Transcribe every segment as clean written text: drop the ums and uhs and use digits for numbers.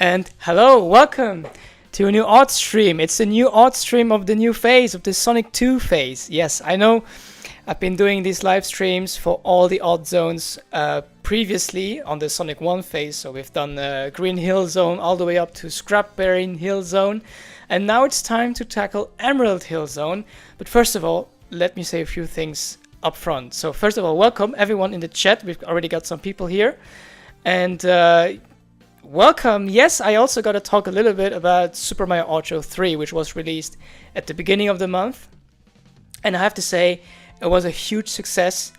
And hello, welcome to a new OddStream. It's a new OddStream of the new phase, of the Sonic 2 phase. Yes, I know I've been doing these live streams for all the Oddzones previously on the Sonic 1 phase. So we've done Green Hill Zone all the way up to Scrapberry Hill Zone. And now it's time to tackle Emerald Hill Zone. But first of all, let me say a few things up front. So first of all, welcome everyone in the chat. We've already got some people here. And welcome. Yes, I also got to talk a little bit about Super Mario Audio 3, which was released at the beginning of the month. And I have to say, it was a huge success.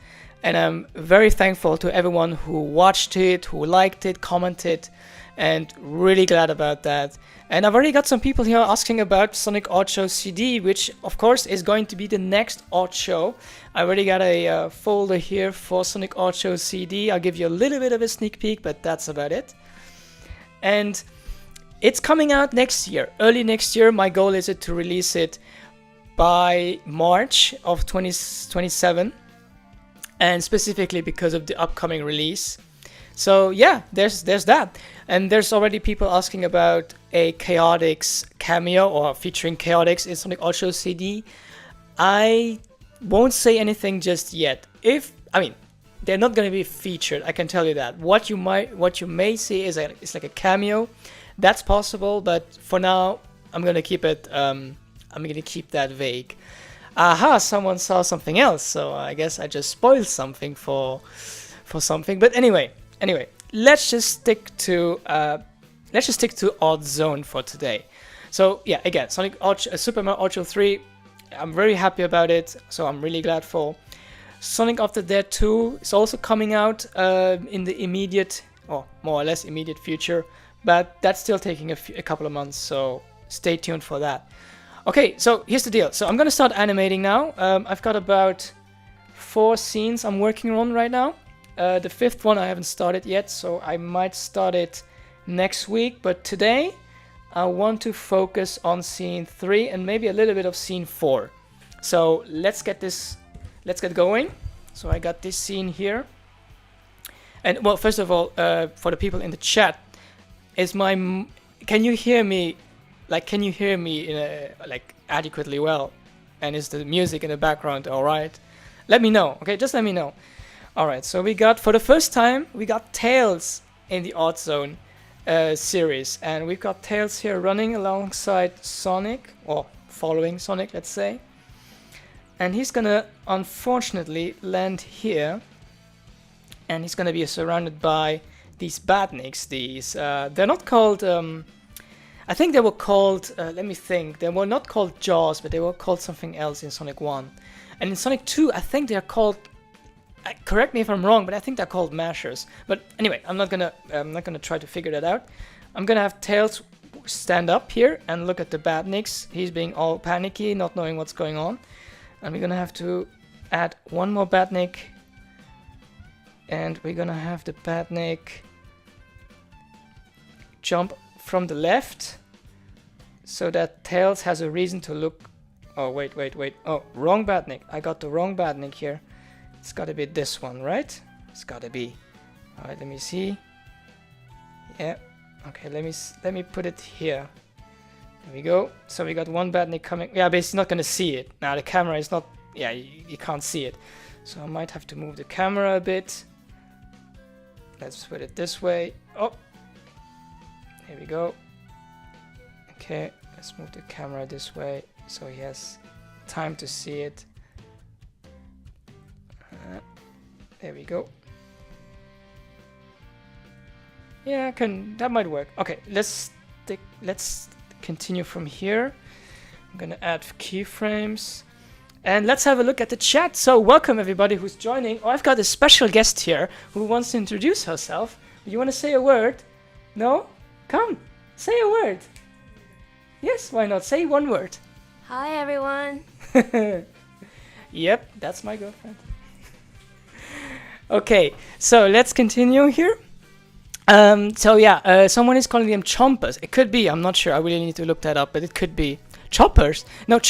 And I'm very thankful to everyone who watched it, who liked it, commented, and really glad about that. And I've already got some people here asking about Sonic Odd Show CD, which of course is going to be the next Odd Show. I already got a folder here for Sonic Odd Show CD. I'll give you a little bit of a sneak peek, but that's about it. And it's coming out next year, early next year. My goal is to release it by March of 2027, and specifically because of the upcoming release. So yeah, there's that. And there's already people asking about a Chaotix cameo or featuring Chaotix in Sonic Odd Show CD. I won't say anything just yet. They're not going to be featured, I can tell you that. What you may see is it's like a cameo. That's possible, but for now I'm going to keep it I'm going to keep that vague. Aha, someone saw something else, so I guess I just spoiled something for something. But anyway, let's just stick to Oddzone for today. So yeah, again, Super Mario Audio 3, I'm very happy about it, so I'm really glad for. Sonic After Death 2 is also coming out in the immediate, or more or less immediate future, but that's still taking a couple of months, so stay tuned for that. Okay, so here's the deal. So I'm gonna start animating now. I've got about 4 scenes I'm working on right now. The 5th one I haven't started yet, so I might start it next week. But today I want to focus on scene 3 and maybe a little bit of scene 4. So let's get going. So I got this scene here. And well, first of all, for the people in the chat, can you hear me? Can you hear me adequately well? And is the music in the background all right? Let me know, okay? Just let me know. All right, so for the first time, we got Tails in the Oddzone series. And we've got Tails here running alongside Sonic, or following Sonic, let's say. And he's gonna, unfortunately, land here. And he's gonna be surrounded by these badniks. They're not called, I think they were called, let me think. They were not called Jaws, but they were called something else in Sonic 1. And in Sonic 2, I think they're called, correct me if I'm wrong, but I think they're called Mashers. But anyway, I'm not gonna try to figure that out. I'm gonna have Tails stand up here and look at the badniks. He's being all panicky, not knowing what's going on. And we're gonna have to add one more badnik. And we're gonna have the badnik jump from the left so that Tails has a reason to look. Oh, wait. Oh, wrong badnik. I got the wrong badnik here. It's gotta be this one, right? It's gotta be. All right, let me see. Yeah. Okay, let me put it here. There we go. So we got one badnik coming. Yeah, but it's not gonna see it. Now the camera is not. Yeah, you can't see it. So I might have to move the camera a bit. Let's put it this way. Oh. Here we go. Okay, let's move the camera this way so he has time to see it. There we go. Yeah, that might work. Okay, let's continue from here. I'm gonna add keyframes. And let's have a look at the chat. So welcome everybody who's joining. Oh, I've got a special guest here who wants to introduce herself. You want to say a word? No? Come, say a word. Yes, why not? Say one word. Hi, everyone. Yep, that's my girlfriend. Okay, so let's continue here. Someone is calling them chompers. It could be, I'm not sure. I really need to look that up, but it could be. Choppers? No,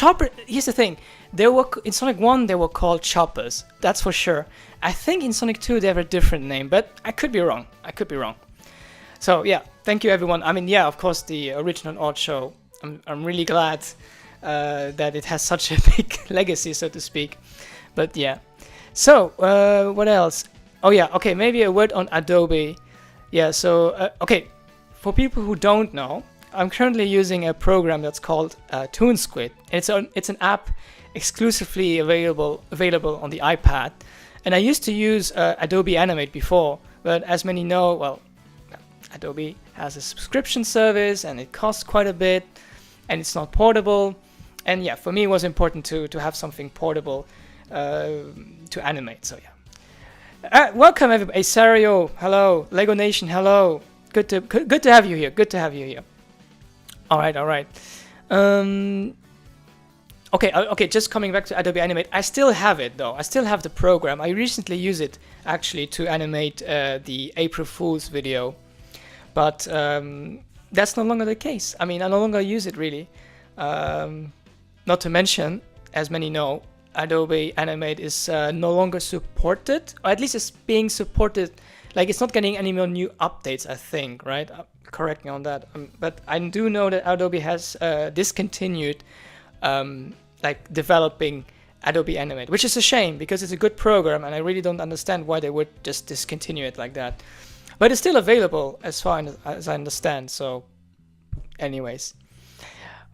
here's the thing. In Sonic 1, they were called choppers. That's for sure. I think in Sonic 2, they have a different name, but I could be wrong. So yeah, thank you everyone. I mean, yeah, of course, the original Odd Show. I'm really glad that it has such a big legacy, so to speak. But yeah. So what else? Oh yeah, okay, maybe a word on Adobe. Yeah, so okay, for people who don't know, I'm currently using a program that's called Toonsquid. It's an app exclusively available on the iPad, and I used to use Adobe Animate before, but as many know, well, Adobe has a subscription service and it costs quite a bit, and it's not portable. And yeah, for me it was important to have something portable to animate. So yeah, welcome everybody. Sario, hello. Lego Nation, hello. Good to have you here. Good to have you here. All right. Okay, just coming back to Adobe Animate. I still have it though. I still have the program. I recently used it actually to animate the April Fool's video, but that's no longer the case. I mean, I no longer use it really. Not to mention, as many know, Adobe Animate is no longer supported, or at least it's being supported. Like, it's not getting any more new updates, I think, right? Correct me on that. But I do know that Adobe has discontinued like developing Adobe Animate, which is a shame because it's a good program, and I really don't understand why they would just discontinue it like that. But it's still available as far as I understand. So, anyways,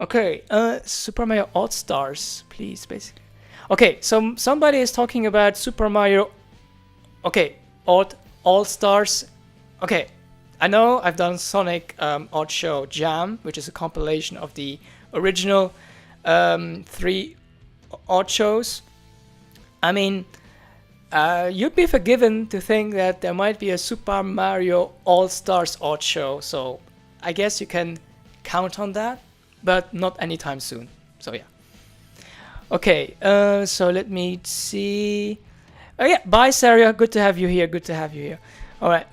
okay. Super Mario All Stars, please, basically. Okay, so somebody is talking about Super Mario. Okay, All Stars. Okay, I know I've done Sonic Odd Show Jam, which is a compilation of the original 3 Odd Shows. I mean, you'd be forgiven to think that there might be a Super Mario All Stars Odd Show, so I guess you can count on that, but not anytime soon. So yeah. Okay, so let me see. Oh yeah, bye Saria, good to have you here. All right,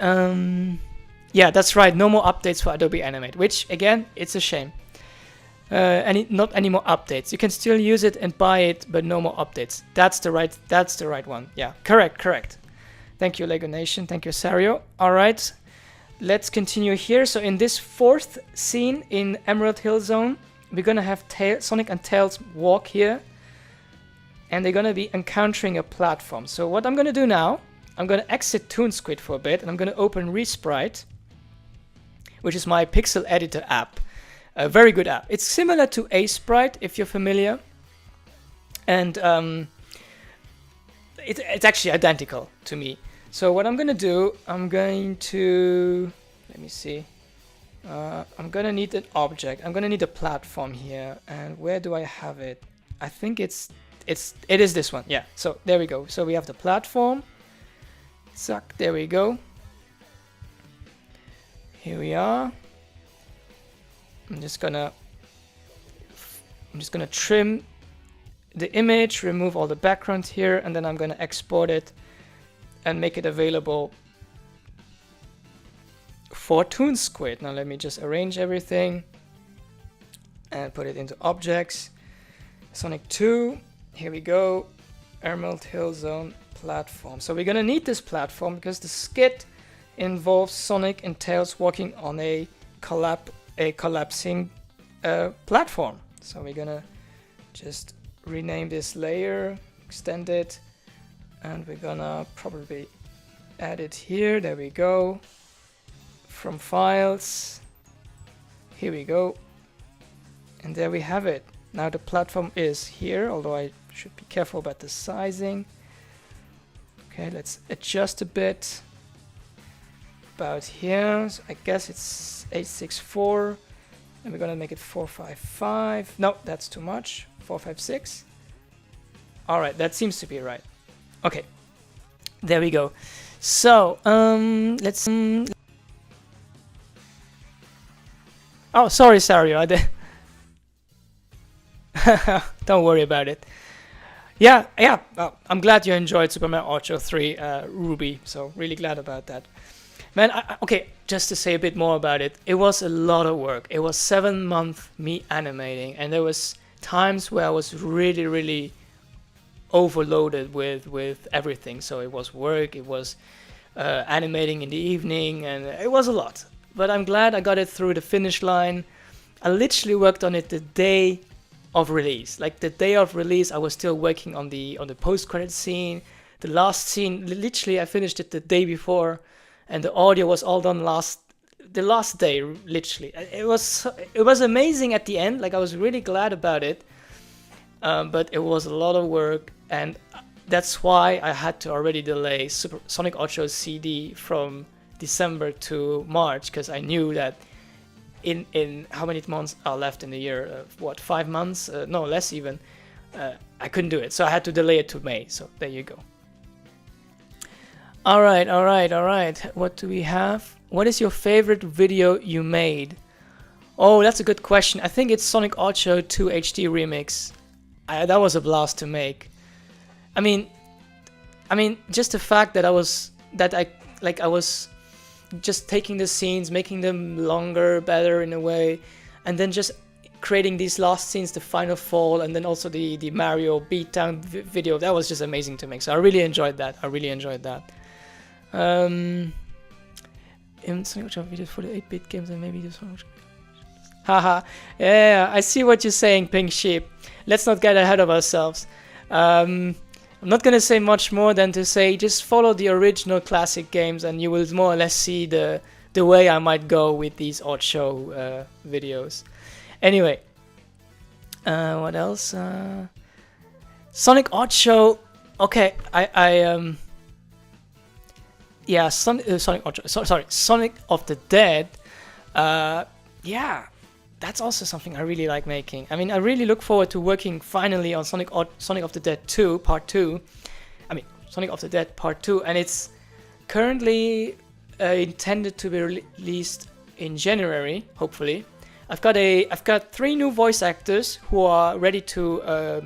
yeah, that's right, no more updates for Adobe Animate, which again, it's a shame. Not any more updates. You can still use it and buy it, but no more updates. That's the right one. Yeah, correct. Thank you, Lego Nation. Thank you, Sario. All right, let's continue here. So in this 4th scene in Emerald Hill Zone, we're gonna have Sonic and Tails walk here, and they're gonna be encountering a platform. So what I'm gonna do now, I'm gonna exit Toonsquid for a bit, and I'm gonna open Resprite, which is my pixel editor app. A very good app. It's similar to Sprite if you're familiar, and it's actually identical to me. So what I'm gonna do, I'm going to, let me see. I'm gonna need an object. I'm gonna need a platform here, and where do I have it? I think it is this one. Yeah. So there we go. So we have the platform. Zack. There we go. Here we are. I'm just gonna trim the image, remove all the background here, and then I'm gonna export it and make it available for Toonsquid. Now let me just arrange everything and put it into objects. Sonic 2, here we go. Emerald Hill Zone platform. So we're gonna need this platform because the skit involves Sonic and Tails walking on a collapsing platform. So we're gonna just rename this layer, extend it, and we're gonna probably add it here. There we go. From files, here we go, and there we have it. Now the platform is here, although I should be careful about the sizing. Okay, let's adjust a bit. About here, so I guess it's 864, and we're gonna make it 455. No, that's too much. 456. All right, that seems to be right. Okay, there we go. So let's. Oh, sorry, Sario. Don't worry about it. Yeah. Oh, I'm glad you enjoyed Super Mario Ocho 3 Ruby. So really glad about that. Man, okay, just to say a bit more about it, it was a lot of work. It was 7 months me animating, and there was times where I was really overloaded with everything. So it was work, it was animating in the evening, and it was a lot. but I'm glad I got it through the finish line. I literally worked on it the day of release. Like the day of release, I was still working on the post-credit scene. The last scene, literally, I finished it the day before, and the audio was all done the last day. Literally, it was amazing at the end. Like I was really glad about it, but it was a lot of work, and that's why I had to already delay Sonic Oddshow CD from December to March, because I knew that in how many months are left in the year? 5 months? No, less even. I couldn't do it, so I had to delay it to May. So there you go. All right. What do we have? What is your favorite video you made? Oh, that's a good question. I think it's Sonic Oddshow 2 HD Remix. That was a blast to make. I mean, just the fact that I was just taking the scenes, making them longer, better in a way, and then just creating these last scenes, the final fall, and then also the Mario beatdown video. That was just amazing to make. So I really enjoyed that. In Sonic Oddshow videos for the 8-bit games and maybe this one. Haha. Yeah, I see what you're saying, Pink Sheep. Let's not get ahead of ourselves. I'm not gonna say much more than to say just follow the original classic games and you will more or less see the way I might go with these Oddshow videos. Anyway, what else? Sonic Oddshow. Okay, yeah, Sonic Oddshow. Sorry, Sonic of the Dead. Yeah, that's also something I really like making. I mean, I really look forward to working finally on Sonic of the Dead 2 Part 2. I mean, Sonic of the Dead Part 2, and it's currently intended to be released in January, hopefully. I've got 3 new voice actors who are ready to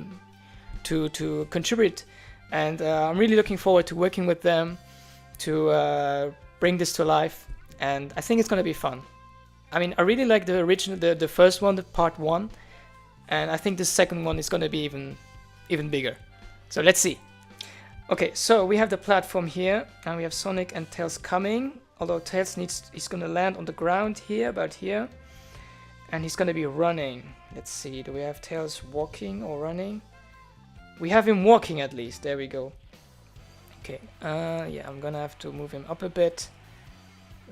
contribute, and I'm really looking forward to working with them to bring this to life, and I think it's gonna be fun. I mean, I really like the original, the first one, the part 1, and I think the second one is gonna be even bigger. So let's see. Okay, so we have the platform here, and we have Sonic and Tails coming. Although Tails he's gonna land on the ground here, about here, and he's gonna be running. Let's see, do we have Tails walking or running? We have him walking at least. There we go. Okay, yeah, I'm gonna have to move him up a bit.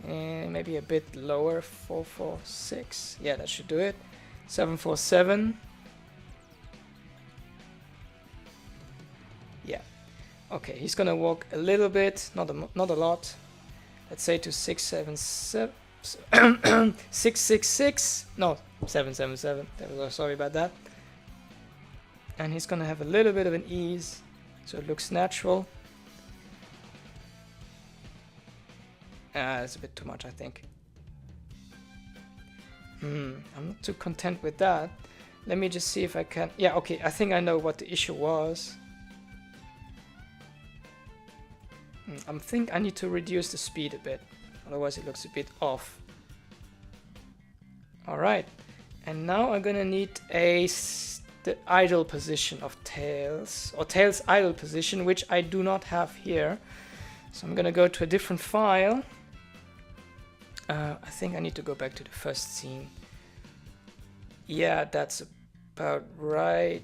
Maybe a bit lower. 446. Yeah, that should do it. 747. Yeah. Okay, he's gonna walk a little bit, not a lot. Let's say to 677. 666. No, 777. There we go. Sorry about that. And he's gonna have a little bit of an ease, so it looks natural. It's a bit too much, I think. I'm not too content with that. Let me just see if I can... Yeah, okay, I think I know what the issue was. I think I need to reduce the speed a bit, otherwise it looks a bit off. Alright, and now I'm gonna need the idle position of Tails, or Tails idle position, which I do not have here. So I'm gonna go to a different file. I think I need to go back to the first scene. Yeah, that's about right.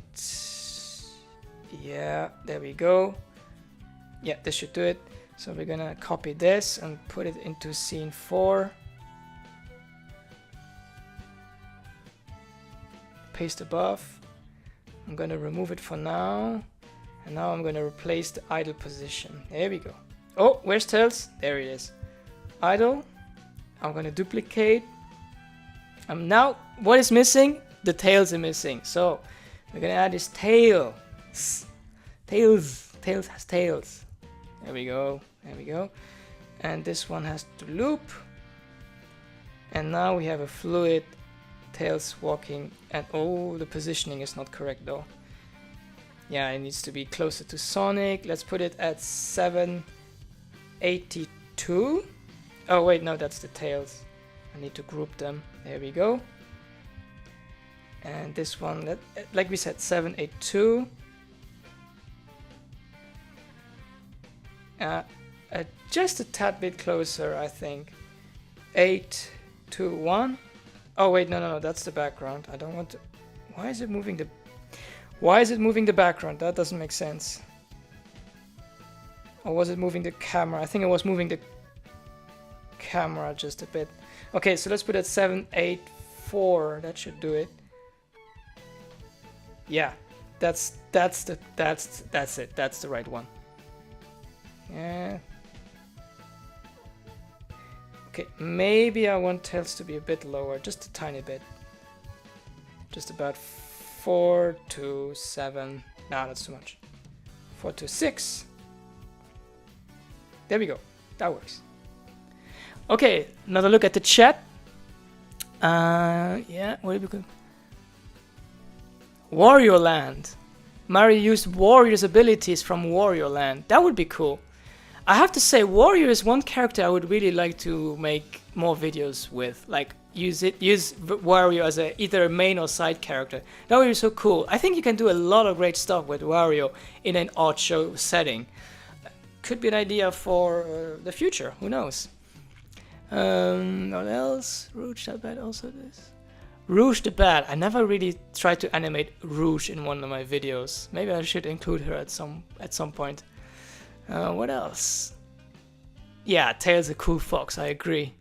Yeah, there we go. Yeah, this should do it. So we're gonna copy this and put it into scene 4. Paste above. I'm gonna remove it for now. And now I'm gonna replace the idle position. There we go. Oh, where's Tails? There it is. Idle. I'm gonna duplicate. Now, what is missing? The tails are missing. So we're gonna add his tail. Tails. Tails has tails. There we go. There we go. And this one has to loop. And now we have a fluid Tails walking. And oh, the positioning is not correct though. Yeah, it needs to be closer to Sonic. Let's put it at 782. Oh wait, no, that's the Tails. I need to group them. There we go. And this one, like we said, 782. Just a tad bit closer, I think. 8 2, 1. Oh wait, no, that's the background. I don't want to. Why is it moving the background? That doesn't make sense. Or was it moving the camera? I think it was moving the camera just a bit. Okay, so let's put it 7, 8, 4. That should do it. Yeah, that's it. That's the right one. Yeah. Okay, maybe I want tails to be a bit lower, just a tiny bit. Just about 4 to 7. Nah, that's too much. 4 to 6. There we go. That works. Okay, another look at the chat. Yeah, what did we go? Wario Land. Mario used Wario's abilities from Wario Land. That would be cool. I have to say, Wario is one character I would really like to make more videos with. Like, use Wario as either a main or side character. That would be so cool. I think you can do a lot of great stuff with Wario in an odd show setting. Could be an idea for the future. Who knows? What else? Rouge the Bat also this. Rouge the Bat. I never really tried to animate Rouge in one of my videos. Maybe I should include her at some point. What else? Yeah, Tails a cool fox, I agree.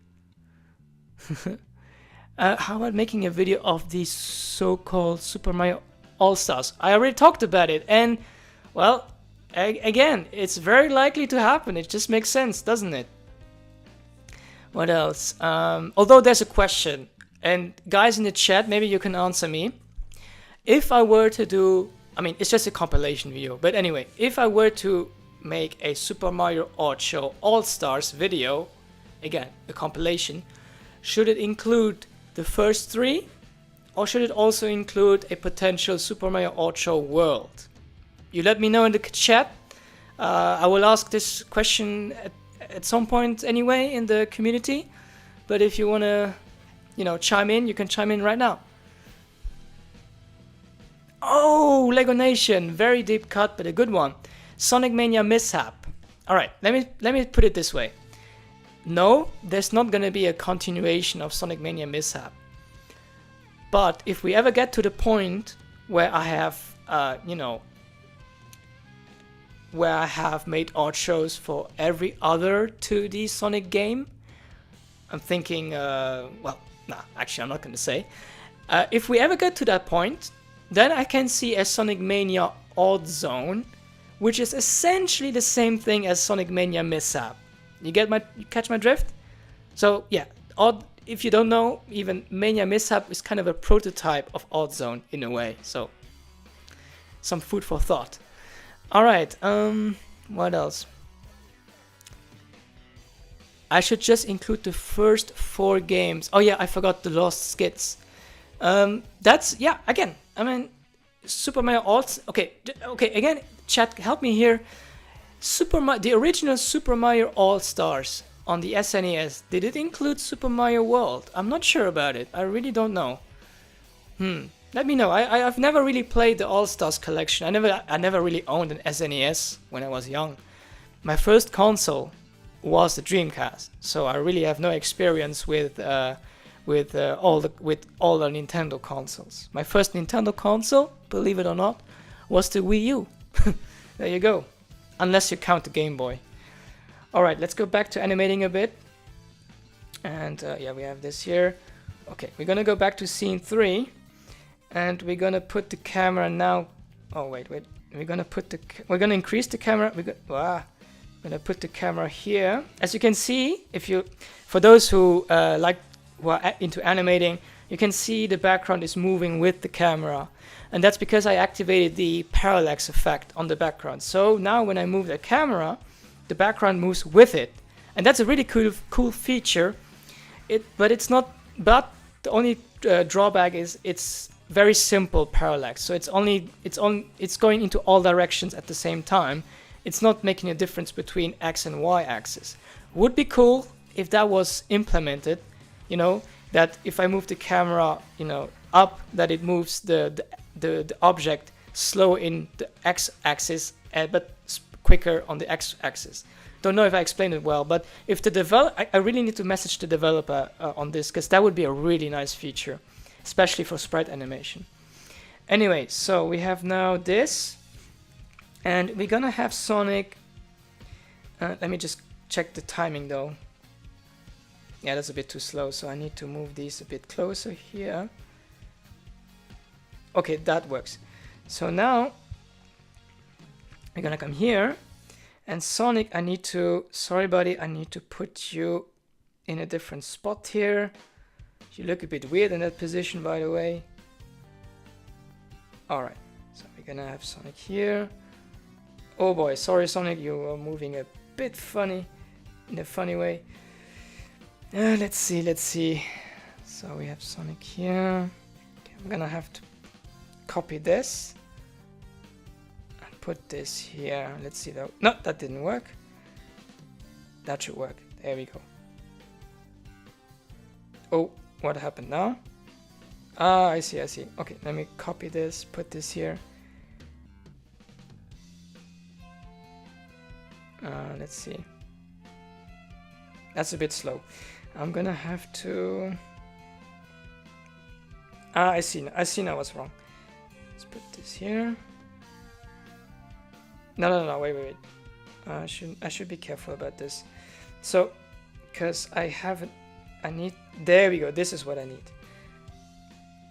How about making a video of the so-called Super Mario All-Stars? I already talked about it, and, well, again, it's very likely to happen. It just makes sense, doesn't it? What else? Although there's a question, and guys in the chat, maybe you can answer me. If I were to do, I mean, it's just a compilation video, but anyway, if I were to make a Super Mario Odd Show All-Stars video, again, a compilation, should it include the first 3, or should it also include a potential Super Mario Odd Show world? You let me know in the chat. I will ask this question at some point anyway in the community, but if you want to, you know, chime in, you can chime in right now. Oh, Lego Nation, very deep cut, but a good one. Sonic Mania mishap. All right, let me put it this way. No, there's not gonna be a continuation of Sonic Mania mishap. But if we ever get to the point where I have, you know, where I have made odd shows for every other 2D Sonic game, I'm thinking, well, nah, actually I'm not gonna say. If we ever get to that point, then I can see a Sonic Mania Oddzone, which is essentially the same thing as Sonic Mania Mishap. You catch my drift? So yeah, if you don't know, even Mania Mishap is kind of a prototype of Oddzone in a way. So some food for thought. All right, what else? I should just include the first 4 games. Oh yeah, I forgot the Lost Skits. That's, yeah, again, I mean, Super Mario okay, again, chat, help me here. The original Super Mario All-Stars on the SNES, did it include Super Mario World? I'm not sure about it. I really don't know. Let me know. I've never really played the All-Stars collection. I never really owned an SNES when I was young. My first console was the Dreamcast, so I really have no experience with all the Nintendo consoles. My first Nintendo console, believe it or not, was the Wii U. There you go. Unless you count the Game Boy. Alright, let's go back to animating a bit. And yeah, we have this here. Okay, we're gonna go back to scene 3. And we're gonna put the camera now. Oh, wait. We're gonna increase the camera. We're gonna put the camera here. As you can see, for those who who are into animating, you can see the background is moving with the camera. And that's because I activated the parallax effect on the background. So now when I move the camera, the background moves with it. And that's a really cool feature. But the only drawback is it's very simple parallax. So it's going into all directions at the same time. It's not making a difference between X and Y axis. Would be cool if that was implemented, you know, that if I move the camera, you know, up, that it moves the object slow in the X axis, but quicker on the x-axis. Don't know if I explained it well, but if the I really need to message the developer on this, because that would be a really nice feature, especially for sprite animation. Anyway, so we have now this, and we're gonna have Sonic. Let me just check the timing though. Yeah, that's a bit too slow, so I need to move these a bit closer here. Okay, that works. So now we're gonna come here, and Sonic, I need to, sorry buddy, I need to put you in a different spot here. You look a bit weird in that position, by the way. Alright, so we're gonna have Sonic here. Oh boy, sorry Sonic, you are moving a bit funny, in a funny way. Let's see. So we have Sonic here. Okay, I'm gonna have to copy this and put this here. Let's see though. No, that didn't work. That should work. There we go. Oh, what happened now? Ah, I see. Okay, let me copy this, put this here. Let's see. That's a bit slow. I'm gonna have to... Ah, I see now what's wrong. Let's put this here. No, wait. I should be careful about this. So, because I need... There we go, this is what I need.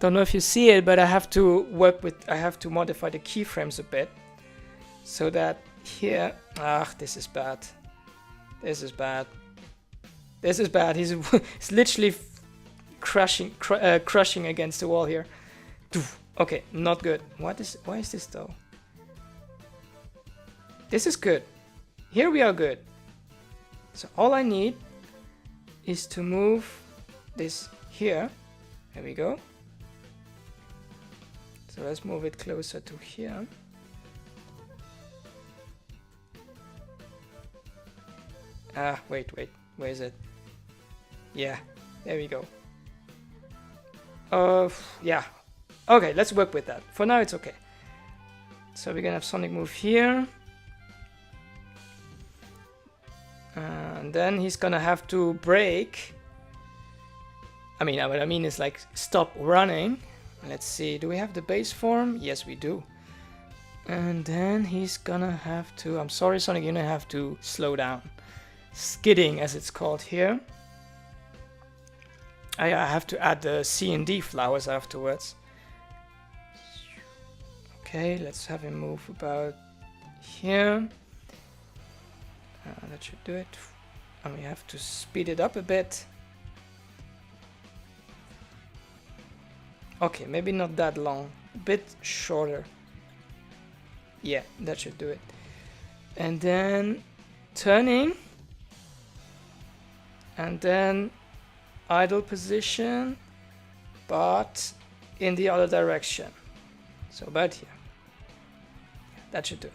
Don't know if you see it, but I have to modify the keyframes a bit. So that here... Ah, this is bad. He's literally crushing against the wall here. Okay, not good. Why is this though? This is good. Here we are good. So all I need is to move this here. There we go. So let's move it closer to here. Ah, wait, where is it? Yeah, there we go. Yeah. Okay, let's work with that. For now, it's okay. So we're gonna have Sonic move here. And then he's gonna have to brake. I mean, what I mean is like stop running. Let's see, do we have the base form? Yes, we do. And then he's gonna have to, I'm sorry Sonic, you're gonna have to slow down. Skidding, as it's called here. I have to add the C and D flowers afterwards. Okay, let's have him move about here. That should do it. And we have to speed it up a bit. Okay, maybe not that long. A bit shorter. Yeah, that should do it. And then turning. And then idle position, but in the other direction. So about here. That should do it.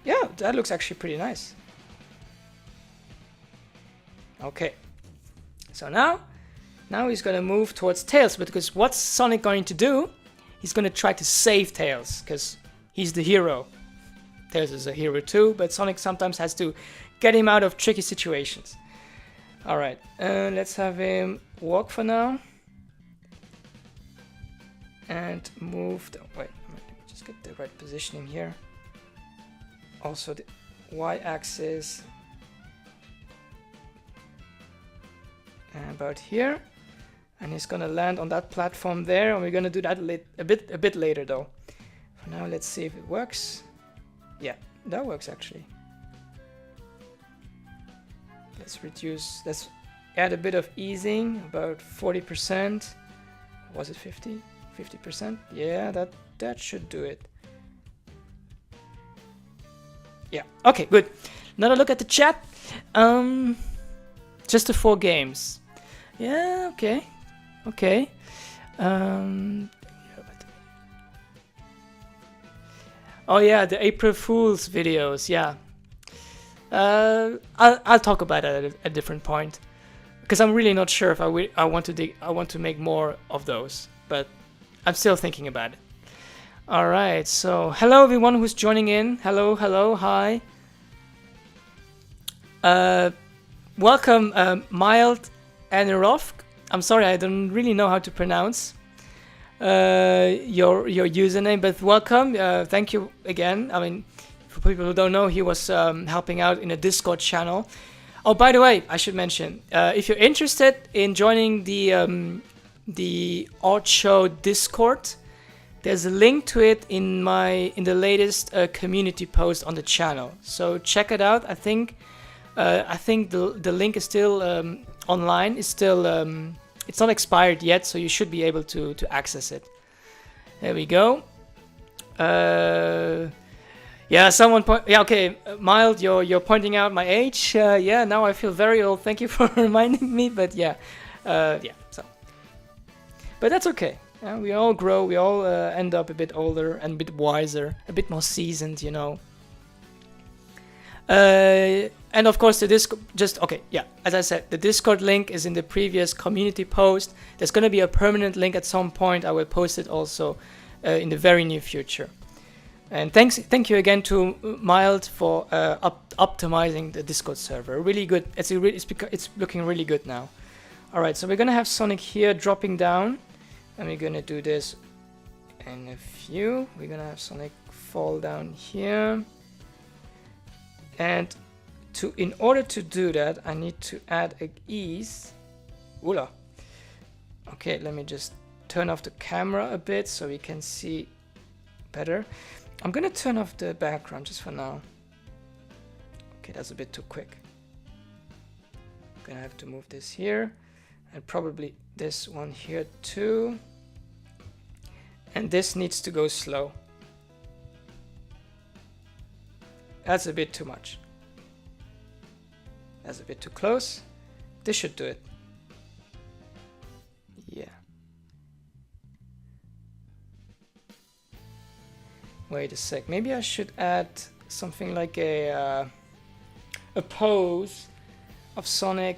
Yeah, that looks actually pretty nice. Okay. So now he's gonna move towards Tails, because what's Sonic going to do? He's gonna try to save Tails, because he's the hero. Tails is a hero too, but Sonic sometimes has to get him out of tricky situations. Alright, let's have him walk for now. And move the... Wait, let me just get the right positioning here. Also the y-axis. About here. And he's gonna land on that platform there, and we're gonna do that a bit later though. For now, let's see if it works. Yeah, that works actually. Let's add a bit of easing, about 40%. Was it 50? 50%? Yeah, that should do it. Yeah, okay, good. Another look at the chat. Just the 4 games. Yeah, okay. Okay. Oh yeah, the April Fool's videos, yeah. I'll talk about that at a different point, because I'm really not sure if I want to make more of those, but I'm still thinking about it. All right, so hello everyone who's joining in. Hello, hello, hi. Welcome, Mild Anirov. I'm sorry, I don't really know how to pronounce your username, but welcome. Thank you again. I mean, for people who don't know, he was helping out in a Discord channel. Oh, by the way, I should mention, if you're interested in joining the Odd Show Discord, there's a link to it in the latest community post on the channel. So check it out. I think the link is still online. It's still it's not expired yet, so you should be able to access it. There we go. Yeah, okay, Mild, you're pointing out my age. Yeah, now I feel very old. Thank you for reminding me. But yeah, So, but that's okay. We all grow. We all end up a bit older and a bit wiser, a bit more seasoned, you know. And of course, the Discord. As I said, the Discord link is in the previous community post. There's going to be a permanent link at some point. I will post it also in the very near future. And thank you again to Mild for optimizing the Discord server. Really good. It's looking really good now. All right, so we're gonna have Sonic here dropping down, and we're gonna do this in a few. We're gonna have Sonic fall down here, and in order to do that, I need to add a ease. Oola. Okay, let me just turn off the camera a bit so we can see better. I'm gonna turn off the background just for now. Okay, that's a bit too quick. I'm gonna have to move this here, and probably this one here too. And this needs to go slow. That's a bit too much. That's a bit too close. This should do it. Yeah. Wait a sec. Maybe I should add something like a pose of Sonic.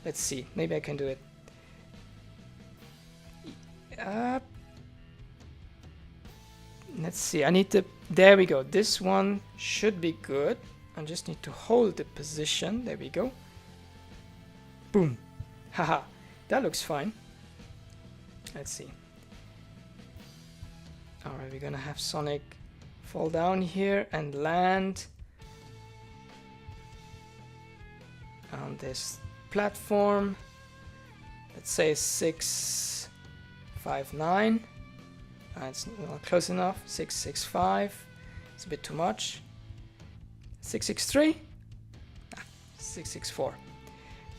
Let's see. Maybe I can do it. Let's see. I need to. There we go. This one should be good. I just need to hold the position. There we go. Boom. Haha. That looks fine. Let's see. Alright, we're gonna have Sonic fall down here and land on this platform. Let's say 659. It's not close enough. 665. It's a bit too much. 663. 664.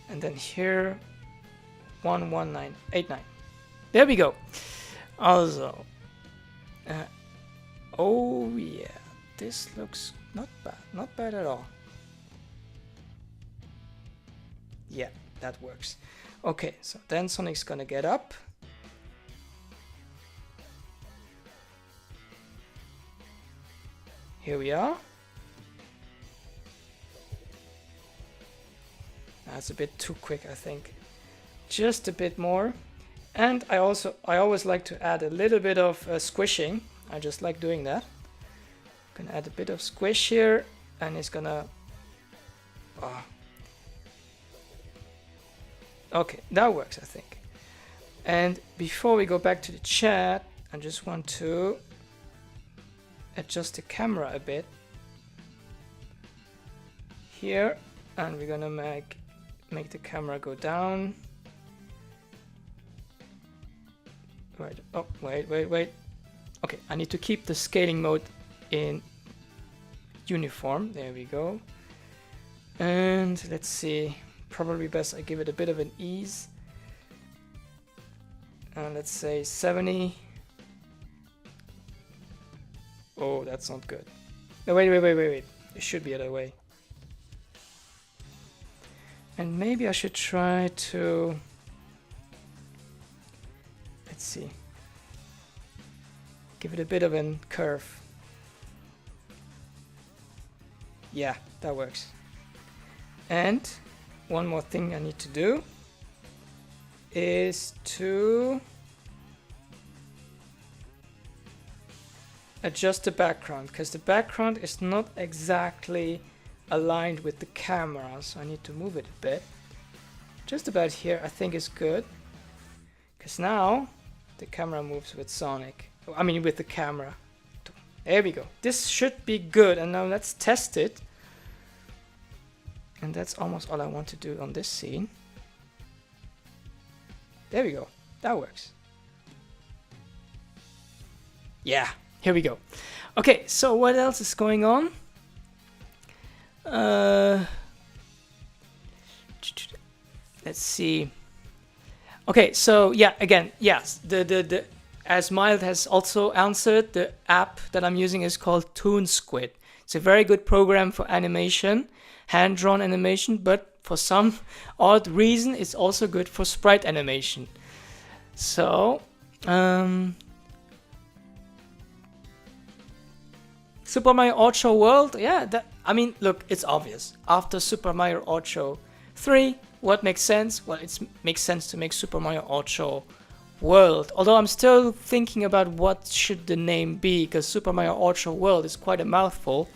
And then here 11989. There we go. Also. Oh yeah, this looks not bad at all. Yeah, that works. Okay, so then Sonic's gonna get up. Here we are. That's a bit too quick, I think. Just a bit more. And I always like to add a little bit of squishing. I just like doing that. Gonna add a bit of squish here, and it's gonna. Okay, that works, I think. And before we go back to the chat, I just want to adjust the camera a bit here, and we're gonna make the camera go down. Right. Oh, wait. Okay, I need to keep the scaling mode in uniform. There we go. And let's see. Probably best I give it a bit of an ease. And let's say 70. Oh, that's not good. No, wait. It should be other way. And maybe I should try to. Let's see. Give it a bit of a curve. Yeah, that works. And one more thing I need to do is to adjust the background, because the background is not exactly aligned with the camera, so I need to move it a bit. Just about here I think is good, because now the camera moves with Sonic. I mean with the camera. There we go. This should be good, and now let's test it. And that's almost all I want to do on this scene. There we go. That works. Yeah, here we go. Okay, so what else is going on? Let's see. Okay, so yeah, again, yes, the as Mild has also answered, the app that I'm using is called Toonsquid. It's a very good program for animation, hand-drawn animation, but for some odd reason, it's also good for sprite animation. So, Super Mario Oddshow World, yeah, I mean, look, it's obvious. After Super Mario Oddshow 3, what makes sense? Well, it makes sense to make Super Mario Oddshow World. Although I'm still thinking about what should the name be, because Super Mario Oddshow World is quite a mouthful.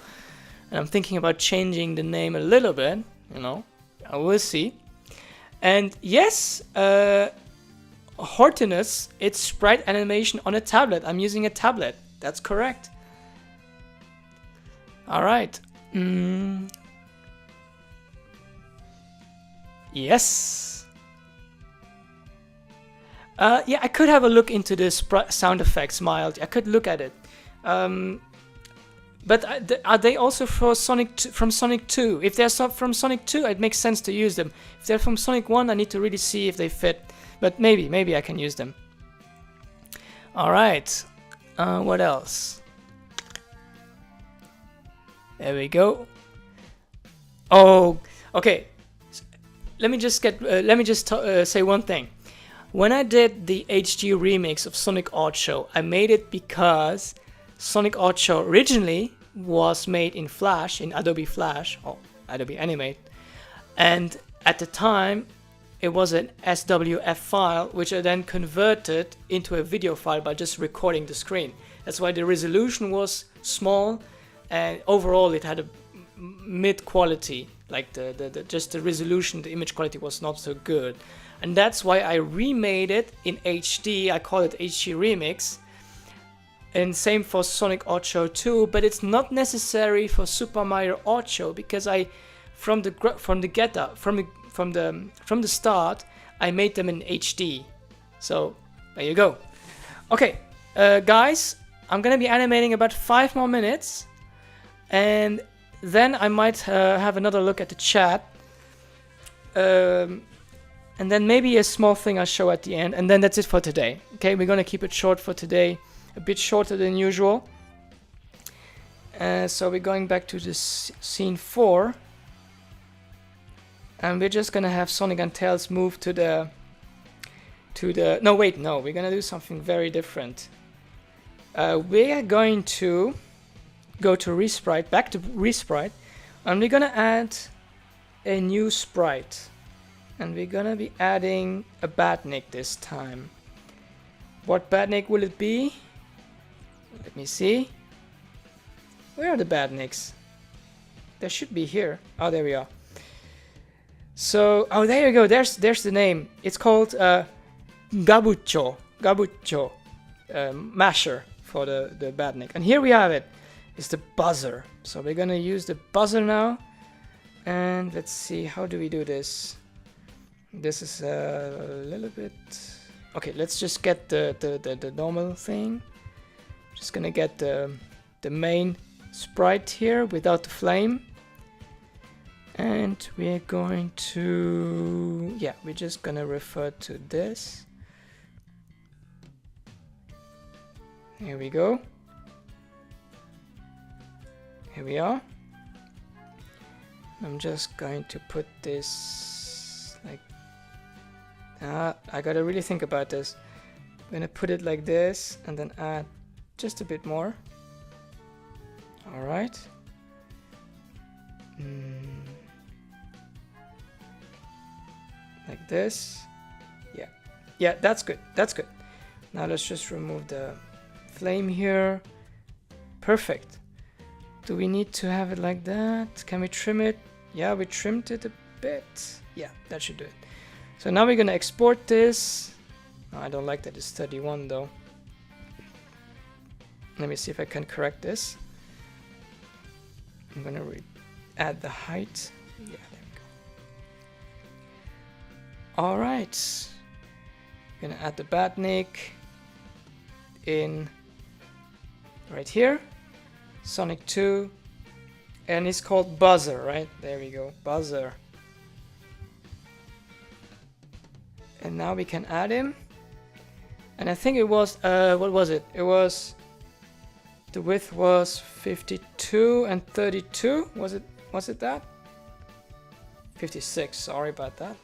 And I'm thinking about changing the name a little bit, you know. I will see. And yes, Hortinus, it's sprite animation on a tablet. I'm using a tablet. That's correct. Alright. Yes. Yeah, I could have a look into the sound effects, Mild. I could look at it. But are they also for from Sonic 2? If they're from Sonic 2, it makes sense to use them. If they're from Sonic 1, I need to really see if they fit. But maybe I can use them. Alright. What else? There we go. Oh, okay. Let me just say one thing. When I did the HD remix of Sonic Oddshow, I made it because Sonic Oddshow originally was made in Flash, in Adobe Flash, or Adobe Animate, and at the time it was an SWF file, which I then converted into a video file by just recording the screen. That's why the resolution was small, and overall it had a mid quality, like just the resolution, the image quality was not so good. And that's why I remade it in HD. I call it HD Remix. And same for Sonic Oddshow 2, but it's not necessary for Super Mario Oddshow because from the start I made them in HD. So there you go. Okay, guys, I'm gonna be animating about 5 more minutes, and then I might have another look at the chat. And then maybe a small thing I'll show at the end, and then that's it for today. Okay, we're gonna keep it short for today, a bit shorter than usual. So we're going back to this scene 4, and we're just gonna have Sonic and Tails move to the. No, wait, no, we're gonna do something very different. We are going to go to Resprite, back to Resprite, and we're gonna add a new sprite. And we're gonna be adding a Badnik this time. What Badnik will it be? Let me see. Where are the Badniks? They should be here. Oh, there we are. So, oh, there you go. There's the name. It's called Gabucho. Gabucho. Masher for the Badnik. And here we have it. It's the buzzer. So we're gonna use the buzzer now. And let's see, how do we do this? This is a little bit. Okay, let's just get the normal thing. Just gonna get the main sprite here without the flame, and we're going to, yeah, we're just gonna refer to this. Here we go. Here we are. I'm just going to put this like. I gotta really think about this. I'm gonna put it like this and then add just a bit more. Alright. Like this. Yeah. Yeah, that's good. That's good. Now let's just remove the flame here. Perfect. Do we need to have it like that? Can we trim it? Yeah, we trimmed it a bit. Yeah, that should do it. So now we're gonna export this. No, I don't like that it's 31 though. Let me see if I can correct this. I'm gonna add the height. Yeah, there we go. All right. Gonna add the badnik in right here. Sonic 2. And it's called Buzzer, right? There we go. Buzzer. And now we can add him. And I think it was, what was it? It was, the width was 52 and 32. Was it that? 56, sorry about that.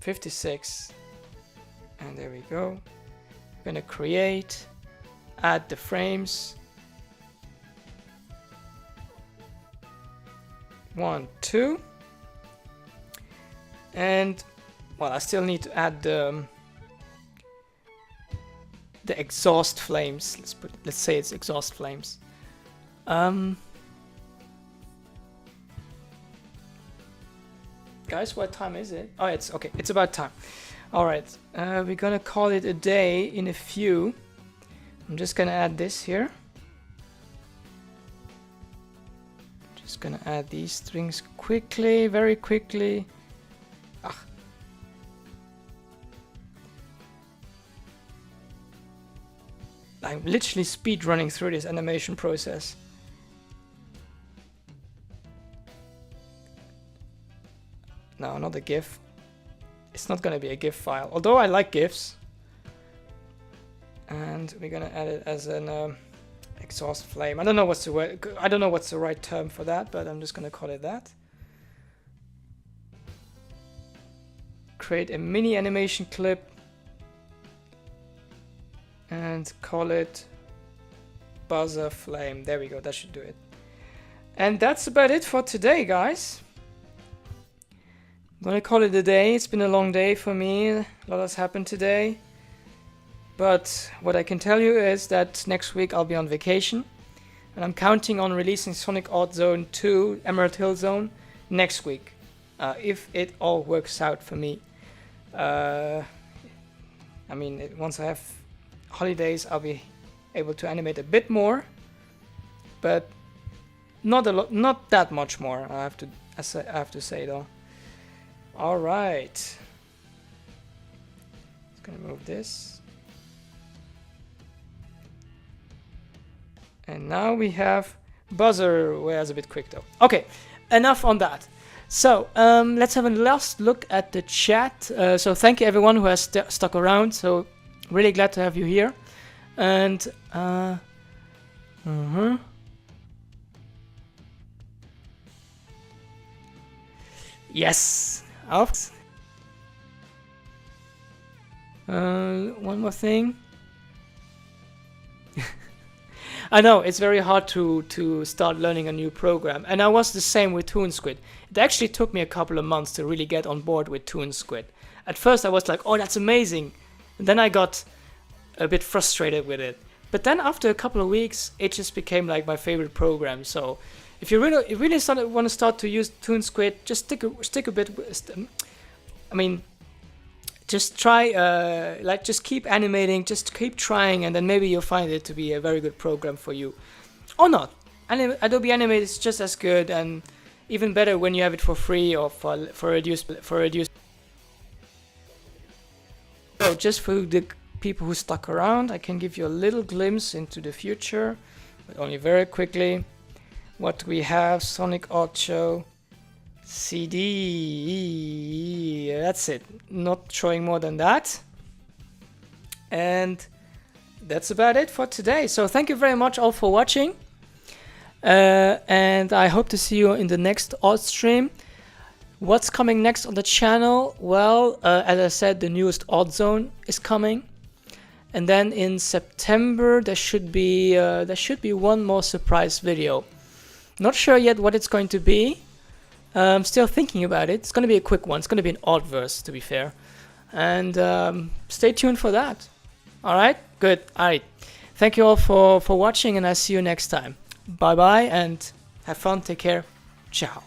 56. And there we go. We're gonna create, add the frames. 1, 2. And well, I still need to add the exhaust flames. Let's say it's exhaust flames. Guys, what time is it? Oh, it's okay. It's about time. All right. We're gonna call it a day in a few. I'm just gonna add this here. Just gonna add these strings quickly, very quickly. I'm literally speed running through this animation process. No, not a GIF. It's not gonna be a GIF file, although I like GIFs. And we're gonna add it as an exhaust flame. I don't know what's the word. I don't know what's the right term for that, but I'm just gonna call it that. Create a mini animation clip. And call it Buzzer Flame. There we go, that should do it. And that's about it for today, guys. I'm gonna call it a day. It's been a long day for me. A lot has happened today. But what I can tell you is that next week I'll be on vacation. And I'm counting on releasing Sonic Oddzone 2 Emerald Hill Zone next week. If it all works out for me. I mean, once I have holidays, I'll be able to animate a bit more, but not a lot, not that much more. I have to say though. All right, just gonna move this, and now we have Buzzer. Where's a bit quick though. Okay, enough on that. So let's have a last look at the chat. So thank you everyone who has stuck around. So really glad to have you here. And yes. One more thing. I know it's very hard to start learning a new program, and I was the same with Toonsquid. It actually took me a couple of months to really get on board with Toonsquid. At first I was like, oh, that's amazing. And then I got a bit frustrated with it. But then after a couple of weeks, it just became like my favorite program. So if you really want to start to use Toonsquid, just stick a bit. I mean, just try, just keep animating, just keep trying, and then maybe you'll find it to be a very good program for you. Or not. Adobe Animate is just as good, and even better when you have it for free or for reduced. So just for the people who stuck around, I can give you a little glimpse into the future, but only very quickly. What we have: Sonic Odd Show CD. That's it. Not showing more than that. And that's about it for today. So thank you very much all for watching. And I hope to see you in the next OddStream. What's coming next on the channel? Well, as I said, the newest Oddzone is coming. And then in September there should be one more surprise video. Not sure yet what it's going to be. I'm still thinking about it. It's going to be a quick one. It's going to be an Oddverse, to be fair. And stay tuned for that. Alright? Good. Alright. Thank you all for watching, and I'll see you next time. Bye bye, and have fun. Take care. Ciao.